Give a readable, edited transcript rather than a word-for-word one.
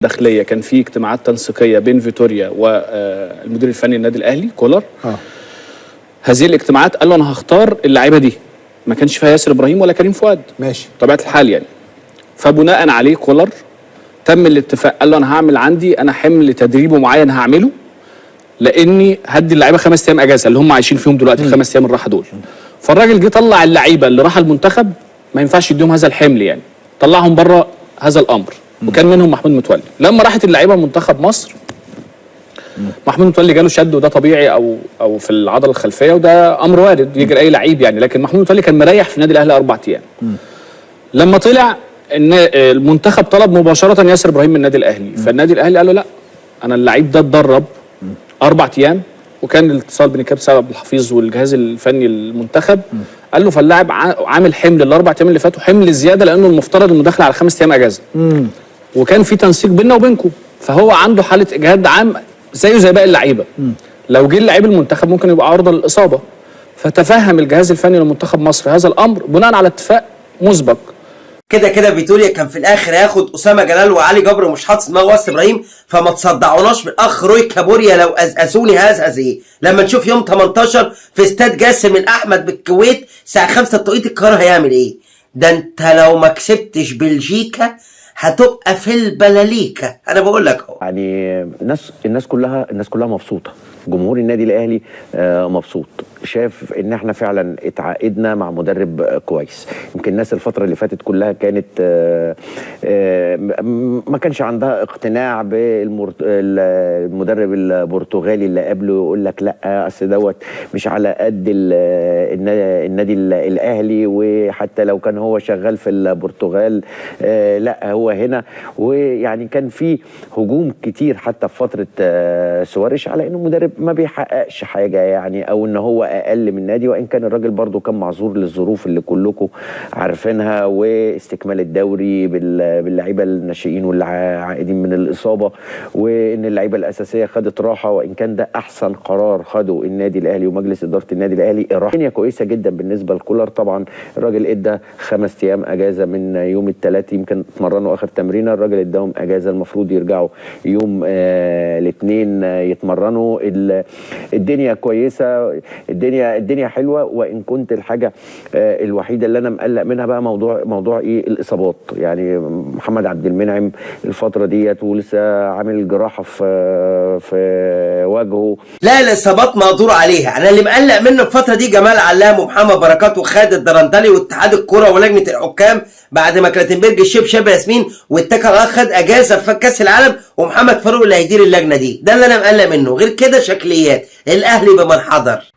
داخليه كان في اجتماعات تنسيقيه بين فيتوريا والمدير الفني للنادي الاهلي كولر. هذه الاجتماعات قال له انا هختار اللعيبه دي، ما كانش فيها ياسر ابراهيم ولا كريم فؤاد، ماشي طبيعه الحال يعني. فبناء عليه كولر تم الاتفاق، قال له انا هعمل عندي انا حمل تدريبه معين هعمله، لاني هدي اللعيبه 5 ايام اجازه اللي هم عايشين فيهم دلوقتي ال5 ايام الراحه دول. فالراجل جه طلع اللعيبه اللي راح المنتخب ما ينفعش يديهم هذا الحمل، يعني طلعهم بره هذا الامر، وكان منهم محمود متولي. لما راحت اللعيبه منتخب مصر، محمود متولي جاله شد، وده طبيعي او في العضله الخلفيه، وده امر وارد يجري اي لعيب يعني، لكن محمود متولي كان مريح في النادي الاهلي 4 ايام. لما طلع ان المنتخب طلب مباشره ياسر ابراهيم من النادي الاهلي، فالنادي الاهلي قال له لا، انا اللعيب ده اتدرب 4 ايام، وكان الاتصال بين الكابتن سيد عبد الحفيظ والجهاز الفني المنتخب، قال له فاللاعب عامل حمل ال4 ايام اللي فاتوا حمل زياده، لانه المفترض انه داخل على 5 ايام اجازه. وكان في تنسيق بيننا وبينكم، فهو عنده حاله اجهاد عام زيه زي باقي اللعيبه. لو جه اللعيب المنتخب ممكن يبقى عرضه للاصابه. فتفهم الجهاز الفني لمنتخب مصر هذا الامر بناء على اتفاق مسبق. كده فيتوريا كان في الاخر هياخد اسامه جلال وعلي جبر، ومش حاطط دماغه ياسر ابراهيم. فما تصدعوناش من الاخ روي كابوريا لو ازازوني هزهز ايه لما نشوف يوم 18 في استاد جاسم الاحمد بالكويت الساعه 5 بتوقيت القاهره هيعمل ايه. ده انت لو ما كسبتش بلجيكا هتبقى في البلاليكا، انا بقول لك اهو. يعني الناس كلها مبسوطه، جمهور النادي الاهلي مبسوط، شاف ان احنا فعلا اتعاقدنا مع مدرب كويس. يمكن الناس الفتره اللي فاتت كلها كانت ما كانش عندها اقتناع بالمدرب البرتغالي اللي قبله، يقول لك لا اصل دوت مش على قد النادي الاهلي، وحتى لو كان هو شغال في البرتغال لا هو هنا. ويعني كان في هجوم كتير حتى في فتره سواريش على انه مدرب ما بيحققش حاجه يعني، او ان هو اقل من النادي، وان كان الراجل برضو كان معذور للظروف اللي كلكم عارفينها، واستكمال الدوري باللعيبه الناشئين واللي عائدين من الاصابه، وان اللعيبه الاساسيه خدت راحه، وان كان ده احسن قرار خده النادي الاهلي ومجلس اداره النادي الاهلي. الراحه كويسه جدا بالنسبه لكولر. طبعا الراجل ادى 5 ايام اجازه من يوم الثلاث، يمكن اتمرنوا اخر تمرينه، الراجل اداهم اجازه، المفروض يرجعوا يوم الاثنين يتمرنوا. الدنيا كويسه، الدنيا حلوه. وان كنت الحاجه الوحيده اللي انا مقلق منها بقى موضوع ايه؟ الاصابات. يعني محمد عبد المنعم الفتره ديت ولسه عامل جراحه في وجهه. لا الاصابات مقدور عليها. انا اللي مقلق منه الفتره دي جمال علام ومحمد بركات وخالد الدرندلي واتحاد الكوره ولجنه الحكام، بعد ما كلاتنبرج الشبشب ياسمين واتكل خد اجازه في كاس العالم، ومحمد فاروق اللي هيدير اللجنه دي. ده اللي انا مقلق منه، غير كده شكليات الاهلي بمن حضر.